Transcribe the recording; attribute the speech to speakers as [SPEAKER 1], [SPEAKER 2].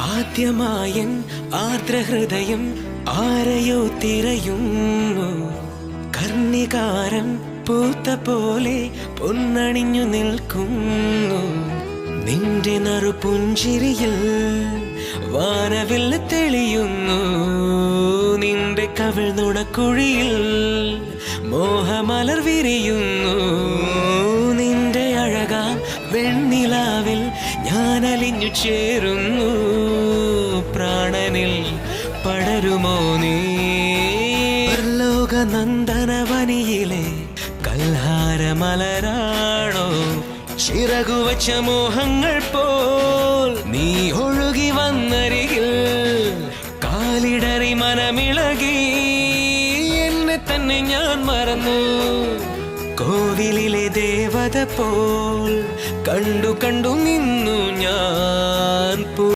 [SPEAKER 1] ആദ്യമായൻ ആർദ്രഹൃദയം ആരെയോ തിരയുന്നു. കർണികാരം പൂത്ത പോലെ പൊന്നണിഞ്ഞു നിൽക്കുന്നു. നിന്റെ നറുപുഞ്ചിരിയിൽ വാനവിൽ തെളിയുന്നു. നിന്റെ കവിൾ നുണക്കുഴിയിൽ മോഹമലർ വിരിയുന്നു. നിന്റെ അഴകാം വെണ്ണിലാവിൽ ഞാൻ അലിഞ്ഞു ചേരുന്നു. പ്രാണനിൽ പടരുമോ നീ? ലോകനന്ദനവനിയിലെ കൽഹാരമലരാണോ? ചിറകുവച്ച മോഹങ്ങൾ പോൽ നീ ഒഴുകി വന്നരികിൽ കാലിടറി മനമിളകി എന്നെ തന്നെ ഞാൻ മറന്നു. കോവിലിലെ ദേവത പോൽ കണ്ടു നിന്നു ഞാൻ.